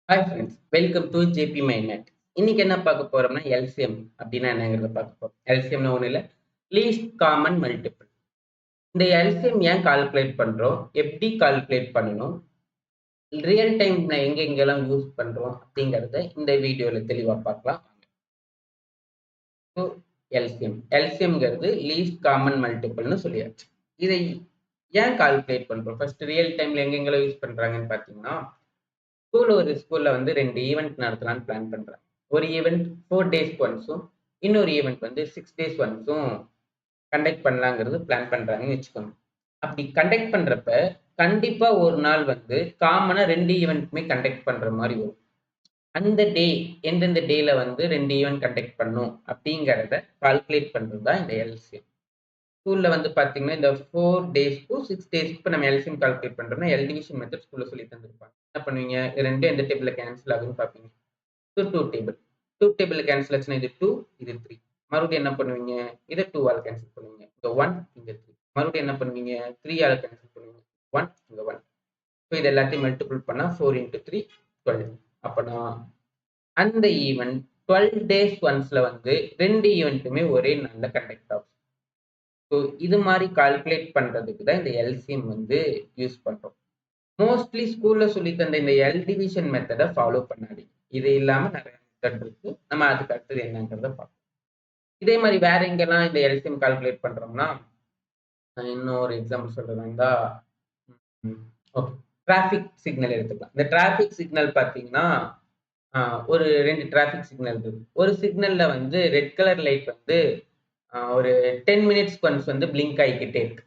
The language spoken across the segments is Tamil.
Hi friends, welcome to JP mind. இன்னைக்கு என்ன பார்க்க போறோம்னா எல்சிஎம் அப்படின்னா என்னங்கிறத பார்க்க போறோம். எல்சிஎம்னு ஒன்றும் இல்லை, லீஸ்ட் காமன் மல்டிபிள். இந்த எல்சிஎம் ஏன் கால்குலேட் பண்றோம், எப்படி கால்குலேட் பண்ணணும், ரியல் டைம்ல எங்கெங்கெல்லாம் யூஸ் பண்றோம் அப்படிங்கிறத இந்த வீடியோல தெளிவா பார்க்கலாம். எல்சிஎம்ங்கிறது லீஸ்ட் காமன் மல்டிபிள்னு சொல்லியாச்சு. இதை ஏன் கால்குலேட் பண்றோம், ஃபர்ஸ்ட் ரியல் டைம்ல எங்கெங்கெல்லாம் யூஸ் பண்றாங்கன்னு பார்த்தீங்கன்னா, ஒரு ஸ்கூல்ல வந்து 2 ஈவெண்ட் நடத்தலாம்னு பிளான் பண்றாங்க. ஒரு ஈவெண்ட் 4 டேஸ்க்கு ஒன்ஸும், இன்னொரு ஈவெண்ட் வந்து 6 டேஸ் ஒன்ஸும் கண்டக்ட் பண்ணலாங்கிறது பிளான் பண்றாங்கன்னு வச்சுக்கோங்க. அப்படி கண்டக்ட் பண்றப்ப கண்டிப்பா ஒரு நாள் வந்து காமனா 2 ஈவெண்ட்டுமே கண்டக்ட் பண்ற மாதிரி வரும். அந்த டே எந்தெந்த டேல வந்து 2 ஈவெண்ட் கண்டக்ட் பண்ணும் அப்படிங்கிறத கால்குலேட் பண்றது தான் இந்த எல்சிஎம். ஸ்கூல்ல வந்து பாத்தீங்கன்னா இந்த 4 டேஸ்க்கும் 6 டேஸ்க்கு நம்ம எல்சிஎம் கால்குலேட் பண்றோம்னா எல் டிவிஷன் மெத்தட் ஸ்கூல்ல சொல்லி தந்திருப்பாங்க. என்ன பண்ணுவீங்க, இது ரெண்டும் எந்த டேபிள்ல கேன்சல் ஆகுன்னு பார்ப்பீங்க. ஸோ 2 டேபிள், 2 டேபிள்ல கேன்சல் ஆச்சுன்னா இது 2, இது 3. மறுபடியும் என்ன பண்ணுவீங்க, இதை 2 ஆல் கேன்சல் பண்ணுவீங்க, இங்க 1, இங்க 3. மறுபடியும் என்ன பண்ணுவீங்க, 3 ஆல் கேன்சல் பண்ணுவீங்க, 1, இங்க 1. ஸோ இது எல்லாத்தையும் மல்டிபிள் பண்ணா 4 × 3 12. அப்பனா அந்த ஈவெண்ட் 12 டேஸ் ஒன்ஸ்ல வந்து 2 ஈவெண்ட்டுமே ஒரே நாள்ல கண்டக்ட் ஆகும். ஸோ இது மாதிரி கால்குலேட் பண்றதுக்கு தான் இந்த எல்சிஎம் வந்து யூஸ் பண்றோம். மோஸ்ட்லி ஸ்கூல்ல சொல்லி தந்த இந்த எல் டிவிஷன் மெத்தடை ஃபாலோ பண்ணாதீங்க. இது இல்லாம நிறைய மெத்தட் இருக்கு. நம்ம அதுக்கு அடுத்தது என்னங்கிறத பார்ப்போம். இதே மாதிரி வேற எங்கெல்லாம் இந்த எல்சிஎம் கால்குலேட் பண்றோம்னா, இன்னும் ஒரு எக்ஸாம்பிள் சொல்றதா இருந்தா, ஓகே, டிராஃபிக் சிக்னல் எடுத்துக்கலாம். இந்த டிராஃபிக் சிக்னல் பார்த்தீங்கன்னா, ஒரு 2 டிராஃபிக் சிக்னல் இருக்கு. ஒரு சிக்னல்ல வந்து ரெட் கலர் லைட் வந்து ஒரு 10 மினிட்ஸ்க்கு ஒன்ஸ் வந்து பிளிங்க் ஆகிக்கிட்டே இருக்கு.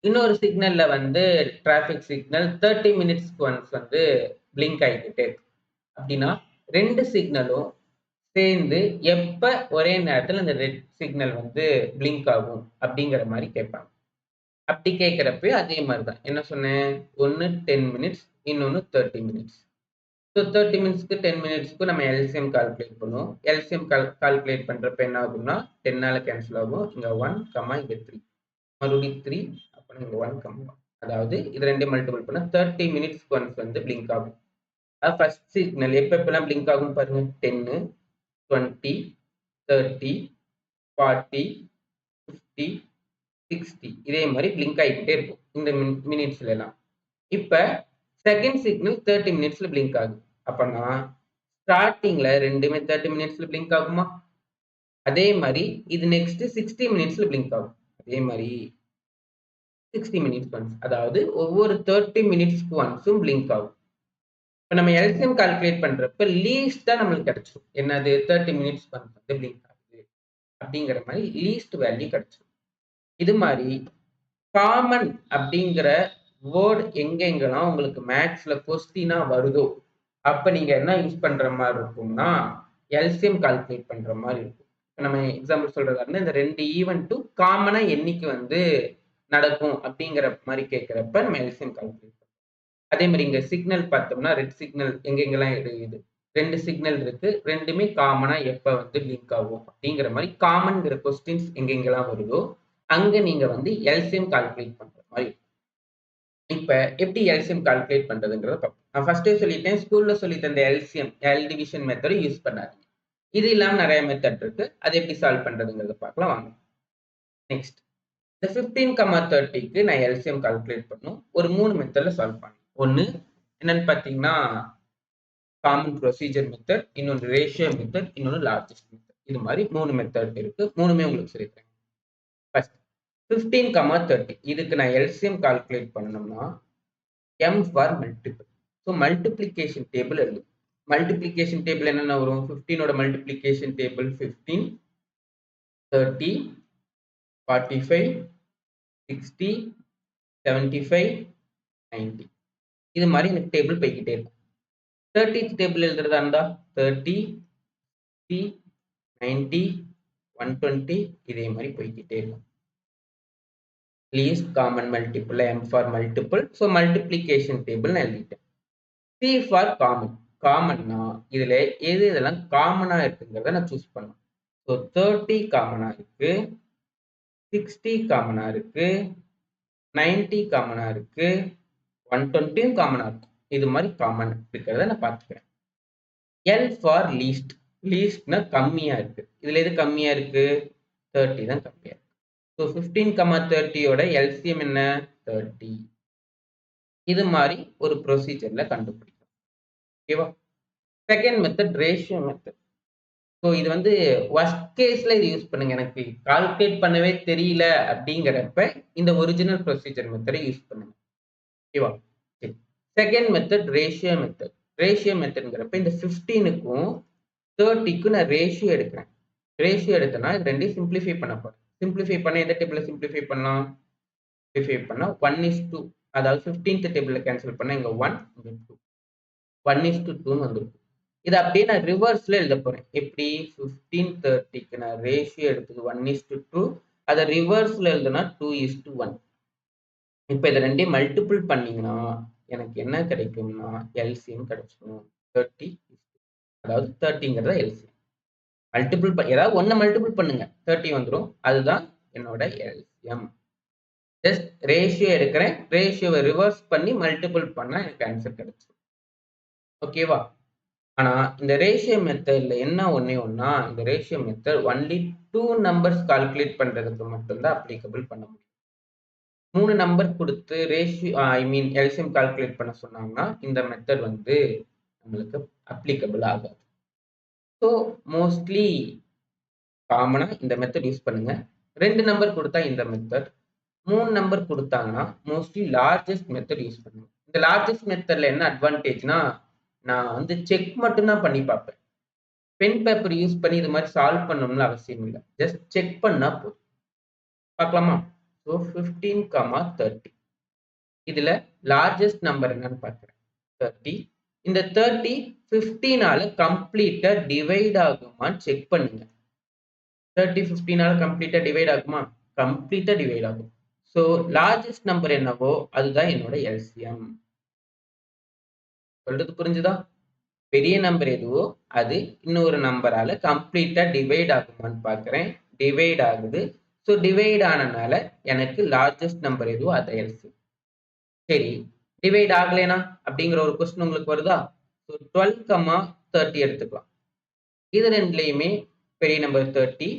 இன்னொரு சிக்னல்ல வந்து டிராஃபிக் சிக்னல் 30 மினிட்ஸ்க்கு ஒன்ஸ் வந்து பிளிங்க் ஆகிக்கிட்டே இருக்கு. அப்படின்னா 2 சிக்னலும் சேர்ந்து எப்ப ஒரே நேரத்தில் அந்த ரெட் சிக்னல் வந்து பிளிங்க் ஆகும் அப்படிங்கிற மாதிரி கேட்பாங்க. அப்படி கேட்கிறப்ப அதே மாதிரி தான் என்ன சொன்னேன், ஒன்னு 10 மினிட்ஸ், இன்னொன்னு 30 மினிட்ஸ். ஸோ 30 மினிட்ஸ்க்கு 10 மினிட்ஸ்க்கு நம்ம எல்சிஎம் கால்குலேட் பண்ணுவோம். எல்சிஎம் கால்குலேட் பண்றப்ப என்ன ஆகும்னா 10ஆல கேன்சல் ஆகும். இங்க 1, இங்க 3, மறுபடியும் 3, அப்புறம் இங்க 1, அதாவது இது ரெண்டையும் மல்டிபிள் பண்ணா 30 மினிட்ஸ்க்கு ஒன்ஸ் வந்து பிளிங்க் ஆகும். ஃபர்ஸ்ட் சிக்னல் எப்பெல்லாம் பிளிங்க் ஆகும் பாருங்க, 10, 20, 30, 40, 50, 60 இதே மாதிரி பிளிங்க் ஆகிக்கிட்டே இருக்கும் இந்த மினிட்ஸ்ல எல்லாம். இப்ப செகண்ட் சிக்னல் 30 மினிட்ஸ்ல பிளிங்க் ஆகுது. அப்பனா ஸ்டார்டிங்ல ரெண்டுமே 30 மினிட்ஸ்ல பிளிங்க் ஆகுமா, அதே மாதிரி இது நெக்ஸ்ட் 60 மினிட்ஸ்ல பிளிங்க் ஆகும். அதே மாதிரி 60 மினிட்ஸ் ஒன்ஸ், அதாவது ஒவ்வொரு 30 மினிட்ஸ்க்கு ஒன்ஸும் பிளிங்க் ஆகும். இப்போ நம்ம எல்சிஎம் கால்குலேட் பண்றப்ப லீஸ்ட் தான் நம்மளுக்கு கிடைச்சிடும். என்னது, 30 மினிட்ஸ் ஒன்ஸ் வந்து பிளிங்க் ஆகுது அப்படிங்கிற மாதிரி லீஸ்ட் வேல்யூ கிடைச்சிடும். இது மாதிரி காமன் அப்படிங்கிற வேர்டு எங்கெங்கெல்லாம் உங்களுக்கு மேக்ஸ்ல கொஸ்டினா வருதோ அப்ப நீங்க என்ன யூஸ் பண்ற மாதிரி இருக்கும்னா எல்சிஎம் கால்குலேட் பண்ற மாதிரி இருக்கும். நம்ம எக்ஸாம்பிள் சொல்றதா இருந்தா இந்த 2 ஈவெண்ட்டும் காமனா என்னைக்கு வந்து நடக்கும் அப்படிங்கிற மாதிரி கேட்கிறப்ப நம்ம எல்சிஎம் கால்குலேட் பண்ணுவோம். அதே மாதிரி இங்க சிக்னல் பார்த்தோம்னா ரெட் சிக்னல் எங்கெங்கெல்லாம் இருக்குது, 2 சிக்னல் இருக்கு, ரெண்டுமே காமனா எப்ப வந்து லிங்க் ஆகும் அப்படிங்கிற மாதிரி காமன்ங்கிற கொஸ்டின்ஸ் எங்கெங்கெல்லாம் வருதோ அங்க நீங்க வந்து எல்சிஎம் கால்குலேட் பண்ற மாதிரி. இப்ப எப்படி எல்சிஎம் கால்குலேட் பண்றதுங்கிறத பார்ப்போம். நான் ஃபர்ஸ்டே சொல்லிட்டேன், ஸ்கூல்ல சொல்லி தந்த எல்சிஎம் எல் டிவிஷன் மெத்தடை யூஸ் பண்ணாதீங்க. இது இல்லாம நிறைய மெத்தட் இருக்கு, அதை எப்படி சால்வ் பண்றதுங்கிறத பார்க்கலாம் வாங்க. நெக்ஸ்ட், இந்த 15, 30க்கு நான் எல்சிஎம் கால்குலேட் பண்ணும் ஒரு 3 மெத்தட்ல சால்வ் பண்ணேன். ஒன்னு என்னன்னு பாத்தீங்கன்னா காமன் ப்ரொசீஜர் மெத்தட், இன்னொன்று ரேஷியோ மெத்தட், இன்னொன்று லார்ஜஸ்ட் மெத்தட். இது மாதிரி 3 மெத்தட் இருக்கு, மூணுமே உங்களுக்கு சொல்லிக்கிறேன். ஃபர்ஸ்ட் 15, 30 இதுக்கு நான் எல்சிஎம் கால்குலேட் பண்ணணும்னா M for multiple. So multiplication table எழுது. மல்டிப்ளிகேஷன் டேபிள் என்னென்ன வரும், 15ஓட மல்டிப்ளிகேஷன் டேபிள் 15, 30, 45, 60, 75, 90. இது மாதிரி எனக்கு டேபிள் போய்கிட்டே இருக்கும். 30th டேபிள் எழுதுறதா இருந்தா 30, 60, 90, 120 இதே மாதிரி போய்கிட்டே இருக்கும். Least common multiple M for multiple. So multiplication table நான் எழுதிட்டேன். C for common. காமன்னா இதுல எது இதெல்லாம் காமனா இருக்குங்கிறத நான் சூஸ் பண்ணுவேன். ஸோ 30 காமனா இருக்கு, 60 காமனா இருக்கு, 90 காமனா இருக்கு, 120 காமனா இருக்கும். இது மாதிரி காமன் இருக்கிறத நான் பார்த்துக்கிறேன். L for least. லீஸ்ட்னா கம்மியா இருக்கு. இதுல எது கம்மியா இருக்கு? 30 தான் கம்மியா இருக்கு. ஸோ 15,30யோட எல்சிஎம் என்ன? 30. இது மாதிரி ஒரு ப்ரொசீஜர்ல கண்டுபிடிக்கும். ஓகேவா? Second method ratio method. So இது வந்து வொர்ஸ்ட் கேஸ்ல இது யூஸ் பண்ணுங்க. எனக்கு கால்குலேட் பண்ணவே தெரியல அப்படிங்கிறப்ப இந்த ஒரிஜினல் ப்ரொசீஜர் மெத்தடை யூஸ் பண்ணுங்க. ஓகேவா? சரி. Second method ratio method. Ratio மெத்தட்ங்கிறப்ப இந்த 15க்கும் 30க்கும் நான் ரேஷியோ எடுக்கிறேன். ரேஷியோ எடுத்தேன்னா இது ரெண்டையும் சிம்பிளிஃபை பண்ண போறேன். சிம்பிளிஃபை பண்ண எந்த டேபிள்ல சிம்பிளிஃபை பண்ணலாம்? சிம்பிளிஃபை பண்ணா 1:2. அதாவது 15th டேபிள்ல கேன்சல் பண்ணா இங்க 1 இங்க 2. 1:2ன்னு வந்துடும். இதை அப்படியே நான் ரிவர்ஸ்ல எழுத போறேன். எப்படி? 15:30க்கு நான் ரேஷியோ எடுத்தது 1:2. அதை ரிவர்ஸ்ல எழுதுனா 2:1. இப்ப இதை ரெண்டையும் மல்டிபிள் பண்ணீங்கன்னா எனக்கு என்ன கிடைக்கும்னா எல்சிஎம் கிடைச்சிடும். 30, அதாவது 30ங்கிறத எல்சிஎம். மல்டிபிள் ஏதாவது ஒன்ன மல்டிபிள் பண்ணுங்க, 30 வந்துடும். அதுதான் என்னோட எல்சிஎம். ஜஸ்ட் ரேஷியோ எடுக்கிறேன், ரேஷியோவை ரிவர்ஸ் பண்ணி மல்டிபிள் பண்ணா எனக்கு ஆன்சர் கிடைச்சிடும். ஓகேவா? ஆனா இந்த ரேஷியோ மெத்தட்ல என்ன ஒண்ணா, இந்த ratio method only 2 numbers calculate பண்றதுக்கு மட்டும்தான் அப்ளிகபிள் பண்ண முடியும். 3 நம்பர் கொடுத்து ரேஷியோ எல்சிஎம் கால்குலேட் பண்ண சொன்னாங்கன்னா இந்த மெத்தட் வந்து நம்மளுக்கு அப்ளிகபிள் ஆகாது. ஸோ மோஸ்ட்லி காமனா இந்த மெத்தட் யூஸ் பண்ணுங்க. 2 நம்பர் கொடுத்தா இந்த மெத்தட், 3 நம்பர் கொடுத்தாங்கன்னா மோஸ்ட்லி லார்ஜஸ்ட் மெத்தட் யூஸ் பண்ணுங்க. இந்த லார்ஜஸ்ட் மெத்தட்ல என்ன அட்வான்டேஜ்னா நான் வந்து செக் மட்டும் தான் பண்ணி பார்ப்பேன். பென் பேப்பர் யூஸ் பண்ணி இது மாதிரி சால்வ் பண்ணணும்னு அவசியம் இல்லை. ஜஸ்ட் செக் பண்ணா போதும். பார்க்கலாமா? ஸோ 15,30. இதுல லார்ஜஸ்ட் நம்பர் என்னன்னு பார்க்கிறேன், 30. இந்த 30 15ஆல கம்ப்ளீட்டா டிவைட் ஆகுமான்னு செக் பண்ணுங்க. 30 15ஆல கம்ப்ளீட்டா டிவைட் ஆகுமா? கம்ப்ளீட்டா டிவைட் ஆகும். ஸோ லார்ஜஸ்ட் நம்பர் என்னவோ அதுதான் என்னோட எல்சிஎம். சொல்றது புரிஞ்சுதா? பெரிய நம்பர் எதுவோ அது இன்னொரு நம்பரால கம்ப்ளீட்டா டிவைட் ஆகுமான்னு பார்க்கிறேன். டிவைட் ஆகுது. ஸோ டிவைட் ஆனனால எனக்கு லார்ஜஸ்ட் நம்பர் எதுவோ அதை எல்சிஎம். சரி, டிவைட் ஆகலைனா அப்படிங்கிற ஒரு கொஸ்டின் உங்களுக்கு வருதா? ஸோ 12,30 எடுத்துக்கலாம். இது ரெண்டுலையுமே பெரிய நம்பர் 30.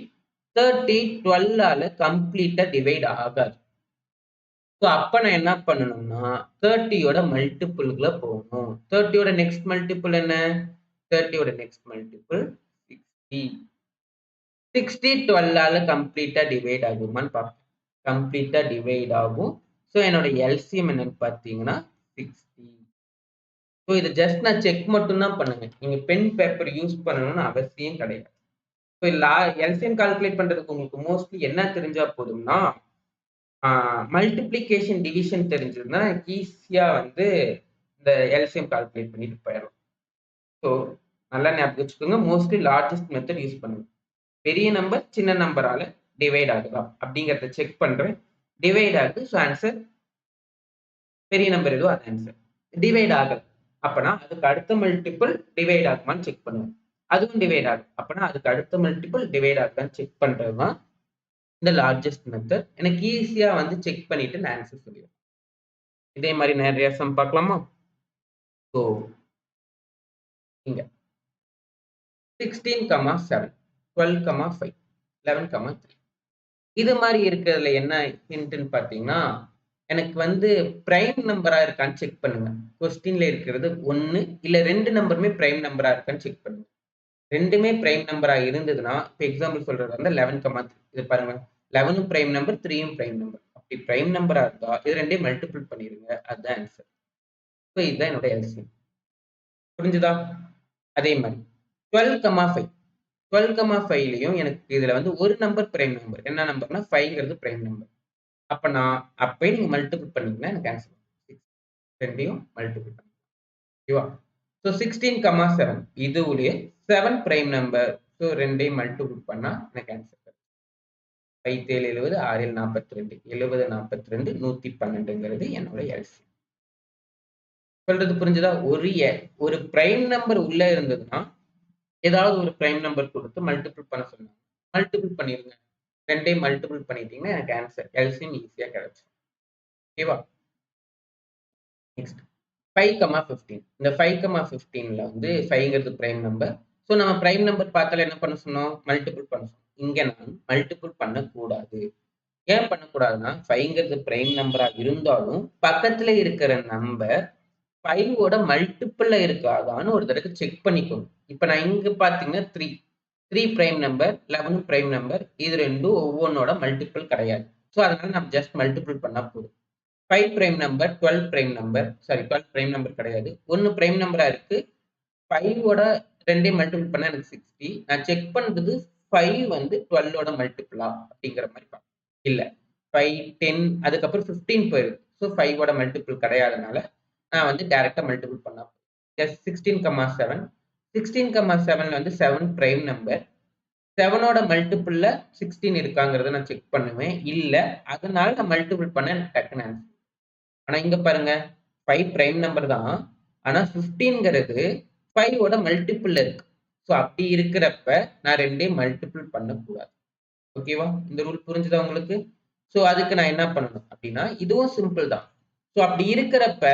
30 12ஆல கம்ப்ளீட்டா டிவைட் ஆகாது. ஸோ அப்ப நான் என்ன பண்ணணும்னா 30யோட மல்டிபிள்குள்ள போகணும். 30யோட நெக்ஸ்ட் மல்டிபிள் என்ன? 30யோட நெக்ஸ்ட் மல்டிபிள் 60. 60 12ஆல கம்ப்ளீட்டா டிவைட் ஆகுமான்னு பார்ப்பேன். கம்ப்ளீட்டா டிவைட் ஆகும். ஸோ என்னோட எல்சிஎம் என்னன்னு பார்த்தீங்கன்னா 60. ஸோ இது ஜஸ்ட் நான் செக் மட்டும் தான் பண்ணுங்க. நீங்க பென் பேப்பர் யூஸ் பண்ணணும்னு அவசியம் கிடையாது. ஸோ எல்சிஎம் கால்குலேட் பண்றதுக்கு உங்களுக்கு மோஸ்ட்லி என்ன தெரிஞ்சா போதும்னா மல்டிப்ளிகேஷன் டிவிஷன் தெரிஞ்சதுன்னா ஈஸியா வந்து இந்த எல்சிஎம் கால்குலேட் பண்ணிட்டு போயிடலாம். ஸோ நல்லா ஞாபகம் வச்சுக்கோங்க. மோஸ்ட்லி லார்ஜஸ்ட் மெத்தட் யூஸ் பண்ணுங்க. பெரிய நம்பர் சின்ன நம்பரால டிவைட் ஆகுதா அப்படிங்கிறத செக் பண்றேன். டிவைட் ஆகுது. ஸோ ஆன்சர் பெரிய நம்பர் எதுவும் அது ஆன்சர். டிவைட் ஆகல அப்பனா அதுக்கு அடுத்த மல்டிபிள் டிவைட் ஆகுமான்னு செக் பண்ணுவேன். அதுவும் டிவைட் ஆகும் அப்பனா அதுக்கு அடுத்த மல்டிபிள் டிவைட் ஆகுதான்னு செக் பண்றதுதான் இந்த லார்ஜஸ்ட் மெத்தட். எனக்கு ஈஸியா வந்து செக் பண்ணிட்டு நான் ஆன்சர் சொல்லிடுவேன். இதே மாதிரி நிறைய சம் பார்க்கலாமா? ஸோ இங்க 16,7, 12,5, 11,3 இது மாதிரி இருக்கிறதுல என்ன ஹிண்ட்னு பார்த்தீங்கன்னா எனக்கு வந்து பிரைம் நம்பரா இருக்கான்னு செக் பண்ணுங்க. கொஸ்டின்ல இருக்கிறது 1 இல்ல 2 நம்பருமே பிரைம் நம்பரா இருக்கான்னு செக் பண்ணுங்க. ரெண்டுமே பிரைம் நம்பரா இருந்ததுன்னா இப்போ எக்ஸாம்பிள் சொல்றது வந்து 11,3 இது பாருங்க. 11 பிரைம் நம்பர், 3யும் பிரைம் நம்பர். அப்படி பிரைம் நம்பரா இருந்தா இது ரெண்டையும் மல்டிபிள் பண்ணிருங்க. அதுதான் ஆன்சர். ஸோ இதுதான் என்னோட எல்சிஎம். புரிஞ்சுதா? அதே மாதிரி 12,5. 12,5லையும் எனக்கு இதுல வந்து ஒரு நம்பர் பிரைம் நம்பர். என்ன நம்பர்னா 5ங்கிறது பிரைம் நம்பர். அப்ப நான் அப்பயே நீங்க மல்டிபிள் பண்ணீங்கன்னா எனக்கு ஆன்சர் 6. ரெண்டையும் மல்டிபிள் பண்ணுங்க. ஓகேவா? So 16,7 இதுவுலயே 7 prime number. ஸோ ரெண்டையும் மல்டிபிள் பண்ணா எனக்கு ஆன்சர் 5 7 70 6 42 70 42 112ங்கிறது என்னோட எல்சிஎம். சொல்றது புரிஞ்சுதா? ஒரு பிரைம் நம்பர் உள்ள இருந்ததுன்னா ஏதாவது ஒரு பிரைம் நம்பர் கொடுத்து மல்டிபிள் பண்ண சொன்னாங்க. மல்டிபிள் பண்ணிருங்க. ரெண்டையும் மல்டிபிள் பண்ணிட்டீங்கன்னா எனக்கு ஆன்சர் எல்சிஎம் ஈஸியா கிடைச்சிடும். ஓகேவா? நெக்ஸ்ட் 5,15. இந்த 5,15ல வந்து 5ங்கிறது பிரைம் நம்பர். ஸோ நம்ம பிரைம் நம்பர் பார்த்தாலே என்ன பண்ண சொன்னோம்? மல்டிபிள் பண்ண சொன்னோம். இங்க நான் மல்டிபிள் பண்ணக்கூடாது. ஏன் பண்ணக்கூடாதுன்னா 5ங்கிறது பிரைம் நம்பரா இருந்தாலும் பக்கத்துல இருக்கிற நம்பர் 5ஓட மல்டிபிள்ல இருக்காதான்னு ஒரு தடவை செக் பண்ணிக்கணும். இப்ப நான் இங்க பாத்தீங்கன்னா 3 பிரைம் நம்பர், 11 பிரைம் நம்பர். இது ரெண்டும் ஒவ்வொன்னோட மல்டிபிள் கிடையாது. ஸோ அதனால நம்ம ஜஸ்ட் மல்டிபிள் பண்ணா போதும். 5 prime number, 12 prime number, sorry 12 prime number கிடையாது. 1 பிரைம் நம்பரா இருக்கு. 5ஓட 2யும் மல்டிபிள் பண்ணா எனக்கு 60. நான் செக் பண்றது 5 வந்து 12ஓட மல்டிபிளா அப்படிங்கிற மாதிரி பார்க்கணும். இல்ல 5, 10 அதுக்கப்புறம் 15 போயிருக்கு. ஸோ 5ஓட மல்டிபிள் கிடையாதனால நான் வந்து டைரக்டா மல்டிபிள் பண்ணா ஜஸ்ட் 16,7. 16,7ல வந்து 7 பிரைம் நம்பர். 7ஓட மல்டிபிள்ல 16 இருக்காங்கிறத நான் செக் பண்ணுவேன். இல்ல அதனால நான் மல்டிபிள் பண்ண எனக்கு டக்குன்னு ஆன்சர். ஆனா இங்க பாருங்க 5 பிரைம் நம்பர் தான். ஆனா 15ங்கிறது 5ஓட மல்டிபிள்ல இருக்கு. ஸோ அப்படி இருக்கிறப்ப நான் 2யும் மல்டிபிள் பண்ணக்கூடாது. ஓகேவா? இந்த ரூல் புரிஞ்சுதா உங்களுக்கு? ஸோ அதுக்கு நான் என்ன பண்ணணும் அப்படின்னா இதுவும் சிம்பிள் தான். ஸோ அப்படி இருக்கிறப்ப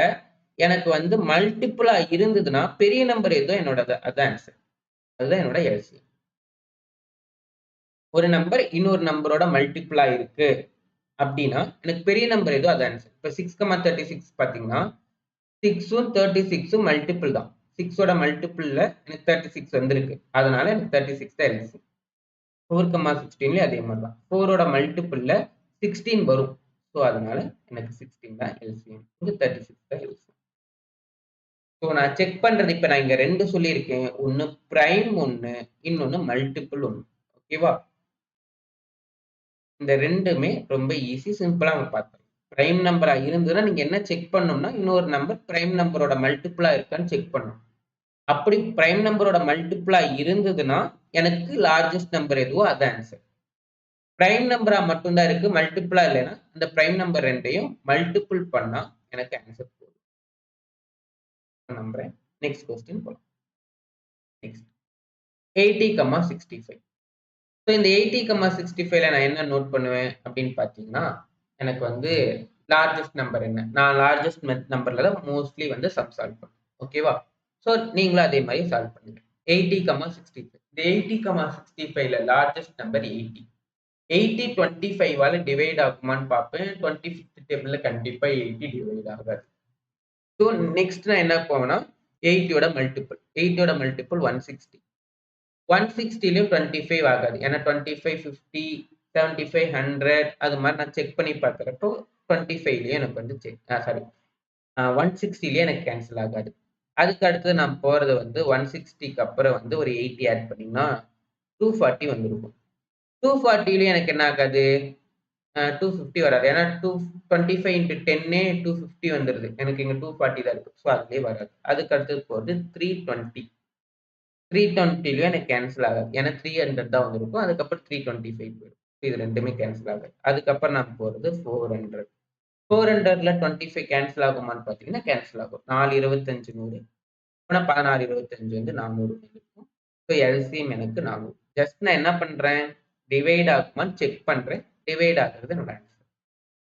எனக்கு வந்து மல்டிபிளா இருந்ததுன்னா பெரிய நம்பர் ஏதோ என்னோட அதான் ஆன்சர். அதுதான் என்னோட எல்சிஎம். ஒரு நம்பர் இன்னொரு நம்பரோட மல்டிபிளா இருக்கு அப்படின்னா எனக்கு பெரிய நம்பர் ஏதோ அது ஆன்சர். இப்போ 6,36 பார்த்தீங்கன்னா 6ம் 36ம் மல்டிபிள் தான். 6ஓட மல்டிபிள்ல எனக்கு 36 வந்திருக்கு. அதனால எனக்கு 36 தான் எல்சிஎம். 4,16லயும் அதே மாதிரி தான். 4ஓட மல்டிபிள்ல 16 வரும். ஸோ அதனால எனக்கு 16 தான் எல்சிஎம். இங்க 36 தான் எல்சிஎம். ஸோ நான் செக் பண்றது இப்ப நான் இங்க 2 சொல்லியிருக்கேன். ஒன்னு பிரைம் ஒன்னு, இன்னொன்னு மல்டிபிள் ஒன்னு. ஓகேவா? இந்த 2மே ரொம்ப ஈஸி, சிம்பிளா நம்ம பார்த்தோம். பிரைம் நம்பரா இருந்ததுன்னா நீங்க என்ன செக் பண்ணணும்னா இன்னொரு நம்பர் பிரைம் நம்பரோட மல்டிபிளா இருக்கான்னு செக் பண்ணணும். அப்படி பிரைம் நம்பரோட மல்டிபிளா இருந்ததுன்னா எனக்கு லார்ஜஸ்ட் நம்பர் எதுவோ அது ஆன்சர். பிரைம் நம்பரா மட்டும்தான் இருக்கு, மல்டிபிளா இல்லைன்னா அந்த பிரைம் நம்பர் 2யும் மல்டிபிள் பண்ணா எனக்கு ஆன்சர் போதும். நம்புறேன். நெக்ஸ்ட் கொஸ்டின் போலாம். நெக்ஸ்ட் 80,65. ஸோ இந்த 80,65ல நான் என்ன நோட் பண்ணுவேன் அப்படின்னு பார்த்தீங்கன்னா எனக்கு வந்து லார்ஜஸ்ட் நம்பர் என்ன? நான் லார்ஜஸ்ட் நம்பர்ல தான் மோஸ்ட்லி வந்து சம் சால்வ் பண்ணுவேன். ஓகேவா? ஸோ நீங்களும் அதே மாதிரி சால்வ் பண்ணுங்க. 80,65. இந்த 80,65ல லார்ஜஸ்ட் நம்பர் 80. 80 25ஆல டிவைட் ஆகுமான்னு பார்ப்பேன். 25th டேபிள்ல கண்டிப்பா 80 டிவைட் ஆகாது. ஸோ நெக்ஸ்ட் நான் என்ன போவேன்னா 80யோட மல்டிபிள். 80யோட மல்டிபிள் 160. 160லயும் 25 ஆகாது. ஏன்னா 25, 50, 75, 100 அது மாதிரி நான் செக் பண்ணி பார்க்குறப்போ 25லயும் எனக்கு வந்து சாரி 160லயே எனக்கு கேன்சல் ஆகாது. அதுக்கு அடுத்து நான் போறது வந்து 160க்கு அப்புறம் வந்து ஒரு 80 ஆட் பண்ணீங்கன்னா 240 வந்துருக்கும். 240லயும் எனக்கு என்ன ஆகாது? 250 வராது. ஏன்னா 25 into 10 250 வந்துருது. எனக்கு இங்க 240 தான் இருக்கு. ஸோ அதுலயே வராது. அதுக்கு அடுத்தது போறது 320. 320லயும் எனக்கு கேன்சல் ஆகாது. ஏன்னா 300 தான் வந்திருக்கும். அதுக்கப்புறம் 325 போயிடும். இது 2மே கேன்சல் ஆகாது. அதுக்கப்புறம் நான் போறது 400. 400ல 25 கேன்சல் ஆகுமான்னு பார்த்தீங்கன்னா கேன்சல் ஆகும். 4 25 100. ஆனா 16 25 வந்து 400 இருக்கும். ஸோ எல்சிஎம் எனக்கு 400. ஜஸ்ட் நான் என்ன பண்றேன்? டிவைட் ஆகுமான்னு செக் பண்றேன். டிவைட் ஆகுறது என்னோட ஆன்சர்.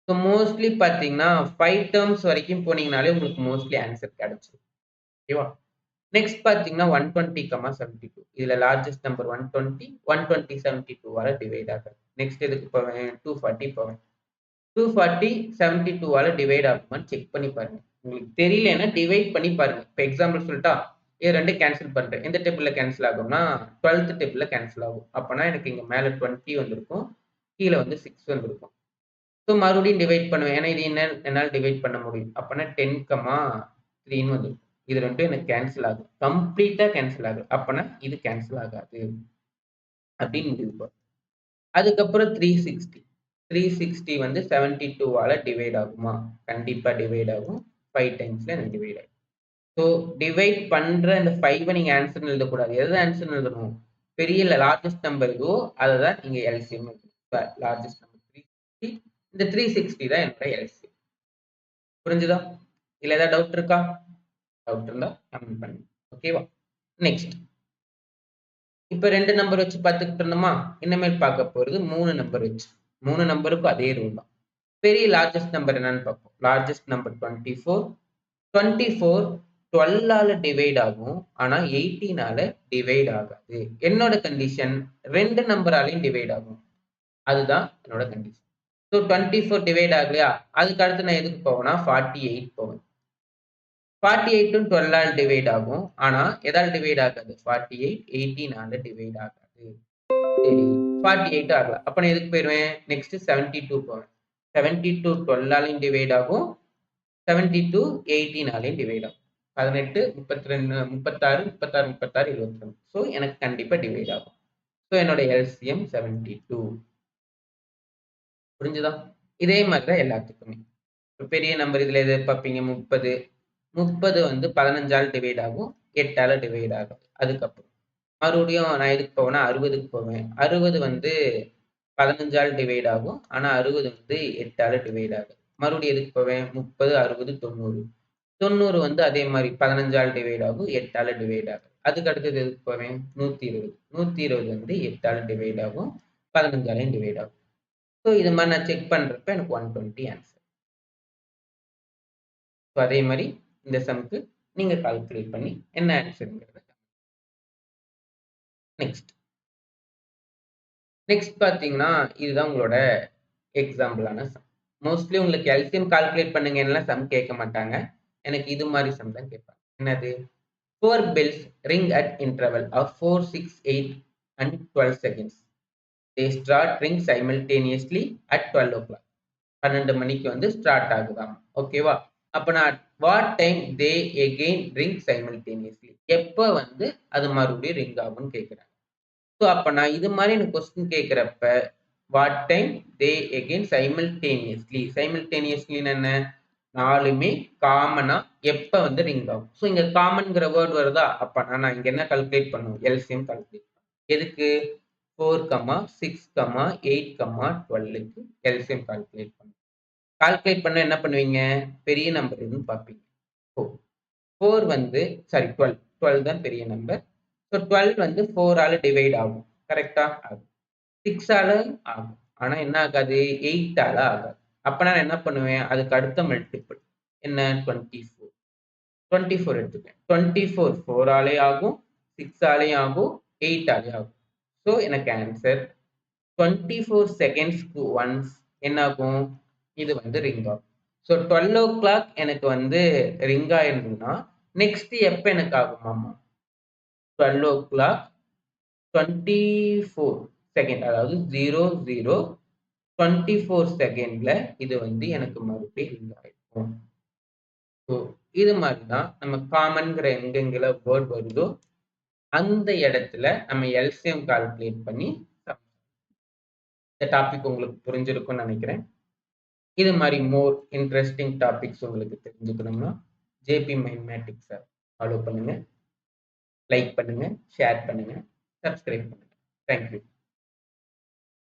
ஸோ மோஸ்ட்லி பார்த்தீங்கன்னா 5 டேர்ம்ஸ் வரைக்கும் போனீங்கனாலே உங்களுக்கு மோஸ்ட்லி ஆன்சர் கிடைச்சிடும். ஓகேவா? நெக்ஸ்ட் பார்த்தீங்கன்னா 120,72. இதுல லார்ஜஸ்ட் நம்பர் 120, 120 72வால டிவைட் ஆகுது. நெக்ஸ்ட் எதுக்கு போவேன்? 240 போவேன். 240 72வால டிவைட் ஆகுமான்னு செக் பண்ணி பாருங்க. உங்களுக்கு தெரியலன்னா டிவைட் பண்ணி பாருங்க. இப்போ எக்ஸாம்பிள் சொல்லட்டா? இது 2 கேன்சல் பண்றேன். எந்த டேபிள்ல கேன்சல் ஆகும்னா 12th டேபிள்ல கேன்சல் ஆகும். அப்பனா எனக்கு இங்க மேல 20 வந்திருக்கும். கீழ வந்து 6 வந்திருக்கும். ஸோ மறுபடியும் டிவைட் பண்ணுவேன். ஏன்னா இது என்னால டிவைட் பண்ண முடியும். அப்பனா 10,3ன்னு வந்துடும். இது 2ம் எனக்கு கேன்சல் ஆகும். கம்ப்ளீட்டா கேன்சல் ஆகும். அப்பனா இது கேன்சல் ஆகாது. அப்படின்னு முடிவு. அதுக்கப்புறம் 360. 360 வந்து 72வால டிவைட் ஆகுமா? கண்டிப்பா டிவைட் ஆகும். 5 டைம்ஸ்ல எனக்கு டிவைட் ஆகும். ஸோ டிவைட் பண்ற இந்த 5 நீங்க ஆன்சர் எழுதக்கூடாது. எது ஆன்சர் எழுதணும்? பெரிய லார்ஜஸ்ட் நம்பர் எதுவோ அதை தான் நீங்க எல்சிஎம் லார்ஜஸ்ட் நம்பர் 360. இந்த 360 தான் என்னோட எல்சிஎம். புரிஞ்சுதா? இல்ல ஏதாவது டவுட் இருக்கா? டவுட் இருந்தா கமெண்ட் பண்ணுங்க. ஓகேவா? நெக்ஸ்ட் இப்ப 2 நம்பர் வச்சு பார்த்துக்கிட்டு இருந்தோமா? இனிமேல் பார்க்க போறது 3 நம்பர் வச்சு. 3 நம்பருக்கும் அதே ரூல் தான். பெரிய லார்ஜஸ்ட் நம்பர் என்னன்னு பார்ப்போம். லார்ஜஸ்ட் நம்பர் 24, 24 12ஆல டிவைட் ஆகும். ஆனா 18ஆல டிவைட் ஆகாது. என்னோட கண்டிஷன் 2 நம்பராலையும் டிவைட் ஆகும். அதுதான் என்னோட கண்டிஷன். ஸோ 24 டிவைட் ஆகலையா? அதுக்கு அடுத்து நான் எதுக்கு போவேன்னா 48 போவேன். 48ம் 12ஆல் டிவைட் ஆகும். ஆனா எதால டிவைட் ஆகாது? 48 18ஆல டிவைட் ஆகாது. சரி 48 ஆகல. அப்ப நான் எதுக்கு போயிருவேன்? நெக்ஸ்ட் 72 போவேன். 72 12ஆலையும் டிவைட் ஆகும். 72 18ஆலையும் டிவைட் ஆகும். 18 32 36 36 36 22. ஸோ எனக்கு கண்டிப்பா டிவைட் ஆகும். ஸோ என்னோட எல்சிஎம் 72. புரிஞ்சுதா? இதே மாதிரி தான் எல்லாத்துக்குமே. பெரிய நம்பர் இதுல எது பார்ப்பீங்க? 30. 30 வந்து 15ஆல் டிவைட் ஆகும். 8ஆல டிவைட் ஆகும். அதுக்கப்புறம் மறுபடியும் நான் எதுக்கு போவேன்னா 60க்கு போவேன். 60 வந்து 15ஆல் டிவைட் ஆகும். ஆனா 60 வந்து 8ஆல டிவைட் ஆகும். மறுபடியும் எதுக்கு போவேன்? 30, 60, 90. 90 வந்து அதே மாதிரி 15ஆல் டிவைட் ஆகும். 8ஆல டிவைட் ஆகும். அதுக்கு அடுத்தது எதுக்கு போவேன்? 120. 120 வந்து 8ஆல டிவைட் ஆகும். 15ஆலையும் டிவைட் ஆகும். ஸோ இது மாதிரி நான் செக் பண்றப்ப எனக்கு 120 ஆன்சர். ஸோ அதே மாதிரி இந்த சம்க்கு நீங்க கால்குலேட் பண்ணி என்ன ஆன்சருங்கிறத நெக்ஸ்ட் பார்த்தீங்கன்னா இதுதான் உங்களோட எக்ஸாம்பிளான சம். மோஸ்ட்லி உங்களுக்கு எல்சிஎம் கால்குலேட் பண்ணுங்கன்னா சம் கேட்க மாட்டாங்க. எனக்கு இது மாதிரி சம் தான் கேட்பாங்க. என்னது? 4 bells ring at interval of 4, 6, 8 and 12 seconds. They start ring simultaneously at 12 o'clock. 12 மணிக்கு வந்து ஸ்டார்ட் ஆகுதாம். ஓகேவா? அப்ப நான் what time they again ring simultaneously, எப்போ வந்து அது மறுபடியும் ரிங் ஆகும்னு கேட்குறாங்க. ஸோ அப்ப நான் இது மாதிரி எனக்கு கொஸ்டின் கேட்குறப்ப வாட் டைம் தே எகெயின் சைமல்டேனியஸ்லின்னு என்ன? நாலுமே காமனா எப்ப வந்து ரிங் ஆகும். ஸோ இங்க காமன்ங்கிற வேர்ட் வருதா? அப்ப நான் இங்க என்ன கால்குலேட் பண்ணுவோம்? LCM calculate. எதுக்கு? 4, 6, 8, 12க்கு எல்சிஎம் கால்குலேட் பண்ணுவோம். கால்குலேட் பண்ண என்ன பண்ணுவீங்க? பெரிய நம்பர் எதுன்னு பார்ப்பீங்க. 4 வந்து சாரி 12 தான் பெரிய நம்பர். ஸோ 12 வந்து 4ஆல டிவைட் ஆகும். கரெக்டா? ஆகும். 6ஆல ஆகும். ஆனா என்ன ஆகாது? 8ஆல ஆகாது. அப்ப நான் என்ன பண்ணுவேன்? அதுக்கு அடுத்த மல்டிபிள் என்ன? 24. 24 எடுத்துப்பேன். 24 4ஆலே ஆகும், 6ஆலேயும் ஆகும், 8ஆலேயும் ஆகும். ஸோ எனக்கு ஆன்சர் 24 செகண்ட்ஸ்க்கு ஒன்ஸ் என்ன ஆகும்? இது வந்து ரிங் ஆகும். ஸோ 12 o'clock எனக்கு வந்து ரிங் ஆயிருந்ததுன்னா நெக்ஸ்ட் எப்ப எனக்கு ஆகுமாமா? 12 o'clock 24 செகண்ட், அதாவது 00 24 செகண்ட்ல இது வந்து எனக்கு மறுபடியும் ரிங் ஆயிருக்கும். ஸோ இது மாதிரி தான் நம்ம காமன்கிற எங்கெங்கெல்லாம் வேர்ட் வருதோ அந்த இடத்துல நம்ம எல்சிஎம் கால்குலேட் பண்ணி இந்த டாபிக் உங்களுக்கு புரிஞ்சிருக்கும்னு நினைக்கிறேன். இது மாதிரி மோர் இன்ட்ரெஸ்டிங் டாபிக்ஸ் உங்களுக்கு தெரிஞ்சுக்கணும்னா ஜேபி மைன்மேட்டிக்ஸை ஃபாலோ பண்ணுங்க, லைக் பண்ணுங்க, ஷேர் பண்ணுங்க, சப்ஸ்கிரைப் பண்ணுங்க. தேங்க்யூ.